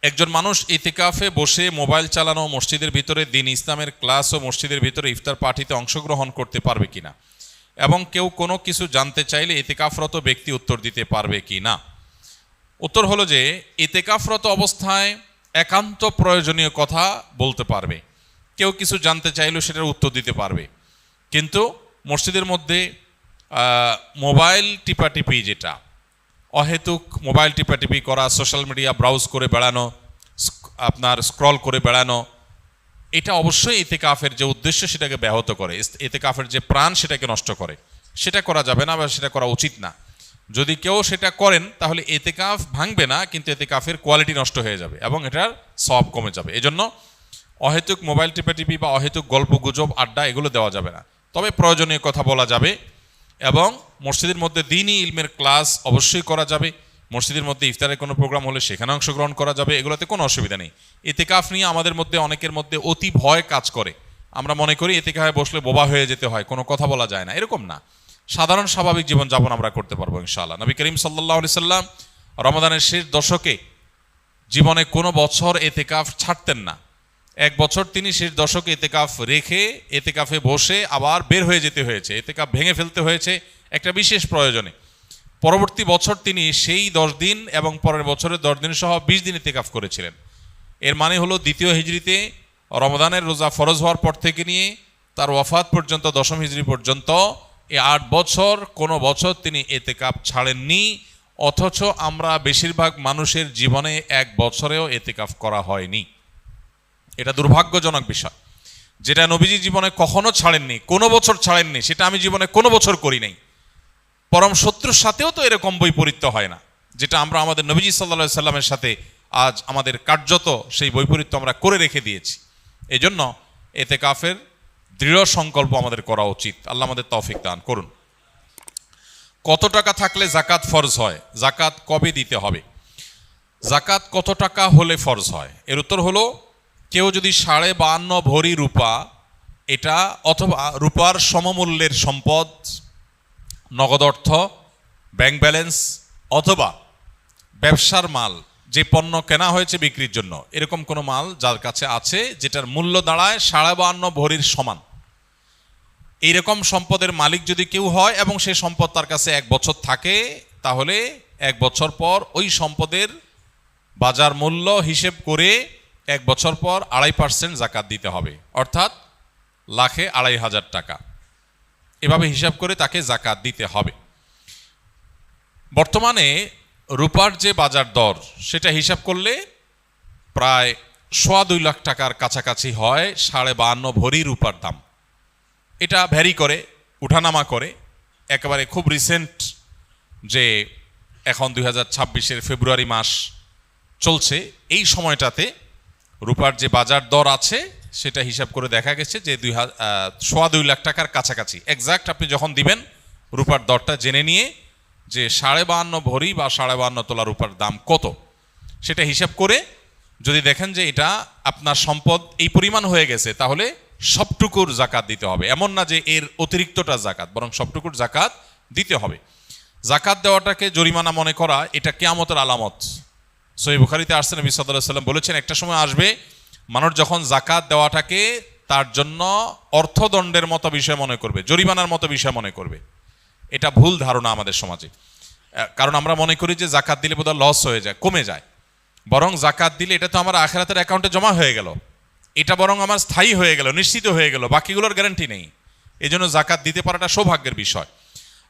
একজন মানুষ ইতিকাফে বসে মোবাইল চালানো, মসজিদের ভিতরে দ্বীন ইসলামের ক্লাস ও মসজিদের ভিতরে ইফতার পার্টিতে অংশগ্রহণ করতে পারবে কিনা, এবং কেউ কোনো কিছু জানতে চাইলে ইতিকাফরত ব্যক্তি উত্তর দিতে পারবে কি না। উত্তর হলো যে ইতিকাফরত অবস্থায় একান্ত প্রয়োজনীয় কথা বলতে পারবে, কেউ কিছু জানতে চাইলেও সেটার উত্তর দিতে পারবে। কিন্তু মসজিদের মধ্যে মোবাইল টিপাটিপি, যেটা অহেতুক মোবাইল টিপাটিপি করা, সোশ্যাল মিডিয়া ব্রাউজ করে বেড়ানো, আপনার স্ক্রল করে বেড়ানো, এটা অবশ্যই ইতিকাফের যে উদ্দেশ্য সেটাকে ব্যাহত করে, ইতিকাফের যে প্রাণ সেটাকে নষ্ট করে। সেটা করা যাবে না বা সেটা করা উচিত না। যদি কেউ সেটা করেন তাহলে ইতিকাফ ভাঙবে না, কিন্তু ইতিকাফের কোয়ালিটি নষ্ট হয়ে যাবে এবং এটার সওয়াব কমে যাবে। এজন্য অহেতুক মোবাইল টিপাটিপি বা অহেতুক গল্প গুজব আড্ডা এগুলো দেওয়া যাবে না। তবে প্রয়োজনীয় কথা বলা যাবে এবং মসজিদের মধ্যে দ্বীনি ইলমের ক্লাস অবশ্যই করা যাবে। মসজিদের মধ্যে ইফতারের কোনো প্রোগ্রাম হলে সেখানে অংশগ্রহণ করা যাবে, এগুলোতে কোনো অসুবিধা নেই। ইতিকাফ নিয়ে আমাদের মধ্যে অনেকের মধ্যে অতি ভয় কাজ করে। আমরা মনে করি ইতিকাফে বসলে বোবা হয়ে যেতে হয়, কোনো কথা বলা যায় না। এরকম না, সাধারণ স্বাভাবিক জীবনযাপন আমরা করতে পারবো ইনশাআল্লাহ। নবী করিম সাল্লাল্লাহু আলাইহি সাল্লাম রমাদানের শেষ দশকে জীবনে কোনো বছর ইতিকাফ ছাড়তেন না। এক বছর তিনি শেষ দশকে ইতিকাফ রেখে ইতিকাফে বসে আবার বের হয়ে যেতে হয়েছে, ইতিকাফ ভেঙে ফেলতে হয়েছে একটা বিশেষ প্রয়োজনে। পরবর্তী বছর তিনি সেই 10 দিন এবং পরের বছরের 10 দিন সহ 20 দিন ইতিকাফ করেছিলেন। এর মানে হলো দ্বিতীয় হিজরিতে রমজানের রোজা ফরজ হওয়ার পর থেকে নিয়ে তার ওয়াফাত পর্যন্ত 10ম হিজরি পর্যন্ত এই 8 বছর কোনো বছর তিনি ইতিকাফ ছাড়েননি। অথচ আমরা বেশিরভাগ মানুষের জীবনে এক বছরেও ইতিকাফ করা হয়নি। এটা দুর্ভাগ্যজনক বিষয়। যেটা নবীজি জীবনে কখনো ছাড়েননি, কোনো বছর ছাড়েননি, সেটা আমি জীবনে কোনো বছর করি নাই। পরম শত্রুর সাথেও তো এরকম বৈপরীত্য হয় না, যেটা আমরা আমাদের নবীজি সাল্লাল্লাহু আলাইহি সাল্লামের সাথে আজ আমাদের কার্যত সেই বৈপরীত্য আমরা করে রেখে দিয়েছি। এজন্য ইতিকাফের দৃঢ় সংকল্প আমাদের করা উচিত। আল্লাহ আমাদের তৌফিক দান করুন। কত টাকা থাকলে জাকাত ফরজ হয়? জাকাত কবে দিতে হবে? জাকাত কত টাকা হলে ফরজ হয়? এর উত্তর হলো, কেউ যদি 52.5 ভরি রূপা, এটা অথবা রূপার সমমূল্যের সম্পদ, নগদ অর্থ, ব্যাংক ব্যালেন্স অথবা ব্যবসার মাল, যে পণ্য কেনা হয়েছে বিক্রির জন্য, এরকম কোনো মাল যার কাছে আছে যেটার মূল্য দাঁড়ায় 52.5 ভরির সমান, এইরকম সম্পদের মালিক যদি কেউ হয় এবং সেই সম্পদ তার কাছে 1 বছর থাকে, তাহলে 1 বছর পর ওই সম্পদের বাজার মূল্য হিসেব করে 1 বছর পর 2.5% জাকাত দিতে হবে, অর্থাৎ লাখে 2,500 টাকা। এভাবে হিসাব করে তাকে জাকাত দিতে হবে। বর্তমানে রূপার যে বাজার দর সেটা হিসাব করলে প্রায় 2.25 লাখ টাকার কাছাকাছি হয় 52.5 ভরি রূপার দাম। এটা ভ্যারি করে, উঠানামা করে। একেবারে খুব রিসেন্ট যে এখন 2026-এর ফেব্রুয়ারি মাস চলছে, এই সময়টাতে রূপার যে বাজার দর আছে সেটা হিসাব করে দেখা গেছে যে 2.25 লাখ টাকার কাছাকাছি। এক্সাক্ট আপনি যখন দিবেন রূপার দরটা জেনে নিয়ে যে 52.5 ভরি বা 52.5 তোলা রূপার দাম কত, সেটা হিসাব করে যদি দেখেন যে এটা আপনার সম্পদ এই পরিমাণ হয়ে গেছে, তাহলে সবটুকুর জাকাত দিতে হবে। এমন না যে এর অতিরিক্তটা জাকাত, বরং সবটুকুর জাকাত দিতে হবে। জাকাত দেওয়াটাকে জরিমানা মনে করা, এটা কিয়ামতের আলামত। সহিহ বুখারীতে আসছে, নবী সাল্লাল্লাহু আলাইহি ওয়াসাল্লাম বলেছেন, একটা সময় আসবে মানুষ যখন জাকাত দেওয়াটাকে তার জন্য অর্থদণ্ডের মতো বিষয় মনে করবে, জরিমানার মতো বিষয় মনে করবে। এটা ভুল ধারণা আমাদের সমাজে। কারণ আমরা মনে করি যে জাকাত দিলে বোধহয় লস হয়ে যায়, কমে যায়। বরং জাকাত দিলে এটা তো আমার আখিরাতের অ্যাকাউন্টে জমা হয়ে গেল, এটা বরং আমার স্থায়ী হয়ে গেল, নিশ্চিত হয়ে গেল, বাকিগুলোর গ্যারান্টি নেই। এই জন্য জাকাত দিতে পারাটা সৌভাগ্যের বিষয়।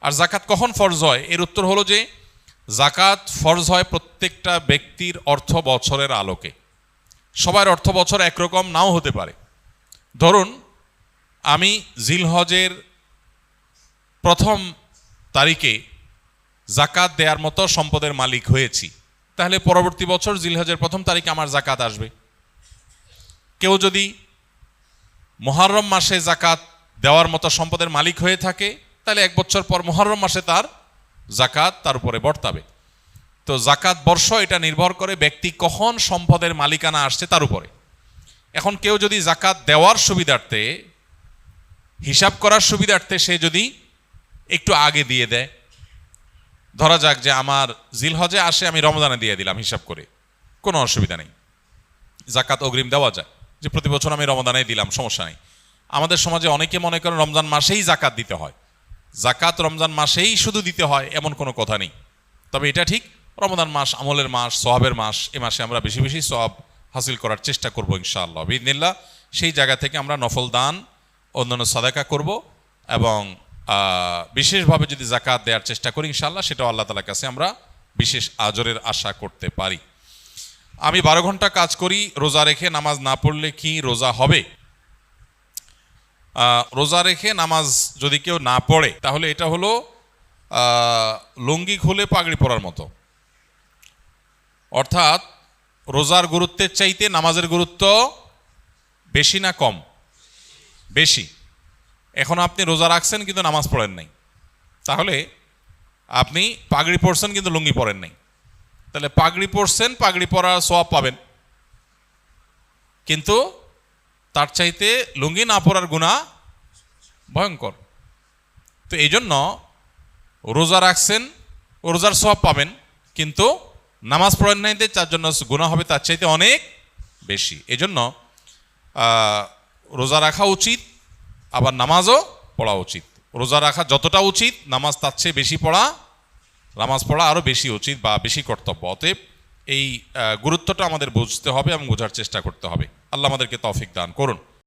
আর জাকাত কখন ফরজ হয়? এর উত্তর হলো যে জাকাত ফরজ হয় প্রত্যেকটা ব্যক্তির অর্থ বছরের আলোকে। সবার অর্থ বছর একরকম নাও হতে পারে। ধরুন আমি জিলহজের 1ম তারিখে জাকাত দেওয়ার মতো সম্পদের মালিক হয়েছি, তাহলে পরবর্তী বছর জিলহজের 1ম তারিখে আমার জাকাত আসবে। কেউ যদি মুহররম মাসে জাকাত দেওয়ার মতো সম্পদের মালিক হয়ে থাকে, তাহলে 1 বছর পর মুহররম মাসে তার জাকাত তার উপরে বর্তাবে। তো জাকাত বর্ষ এটা নির্ভর করে ব্যক্তি কখন সম্পদের মালিকানা আসছে তার উপরে। এখন কেউ যদি জাকাত দেওয়ার সুবিধার্থে, হিসাব করার সুবিধার্থে সে যদি একটু আগে দিয়ে দেয়, ধরা যাক যে আমার জিলহজে আসে, আমি রমজানে দিয়ে দিলাম হিসাব করে, কোনো অসুবিধা নেই। জাকাত অগ্রিম দেওয়া যায়, যে প্রতি বছর আমি রমজানে দিলাম, সমস্যা নেই। আমাদের সমাজে অনেকে মনে করেন রমজান মাসেই জাকাত দিতে হয়, জাকাত রমজান মাসেই শুধু দিতে হয় এমন কোনো কথা নেই। তবে এটা ঠিক, রমজান মাস আমলের মাস, সওয়াবের মাস, এ মাসে আমরা বেশি বেশি সওয়াব হাসিল করার চেষ্টা করব ইনশাআল্লাহ বিইذনিল্লাহ। সেই জায়গা থেকে আমরা নফল দান, অন্যান্য সাদাকা করব এবং বিশেষভাবে যদি জাকাত দেওয়ার চেষ্টা করি ইনশাআল্লাহ, সেটাও আল্লাহ তাআলার কাছে আমরা বিশেষ আজরের আশা করতে পারি। আমি 12 ঘন্টা কাজ করি, রোজা রেখে নামাজ না পড়লে কি রোজা হবে? রোজা রেখে নামাজ যদি কেউ না পড়ে তাহলে এটা হলো লুঙ্গি খুলে পাগড়ি পরার মতো। অর্থাৎ রোজার গুরুত্বের চাইতে নামাজের গুরুত্ব বেশি না কম? বেশি। এখন আপনি রোজা রাখছেন কিন্তু নামাজ পড়েন নাই, তাহলে আপনি পাগড়ি পরছেন কিন্তু লুঙ্গি পরেন নাই, তাহলে পাগড়ি পরছেন, পাগড়ি পরার সওয়াব পাবেন, কিন্তু তার চাইতে লুঙ্গি না পরার গুনাহ ভয়ঙ্কর। তো এই জন্য রোজা রাখছেন, রোজার সওয়াব পাবেন, কিন্তু নামাজ পড়েন নাই, তার জন্য গুনাহ হবে তার চাইতে অনেক বেশি। এই জন্য রোজা রাখা উচিত, আবার নামাজও পড়া উচিত। রোজা রাখা যতটা উচিত, নামাজ তার চেয়ে বেশি পড়া, নামাজ পড়া আরও বেশি উচিত বা বেশি কর্তব্য। অতএব এই গুরুত্বটা আমাদের বুঝতে হবে এবং বোঝার চেষ্টা করতে হবে। আল্লাহ আমাদেরকে তৌফিক দান করুন।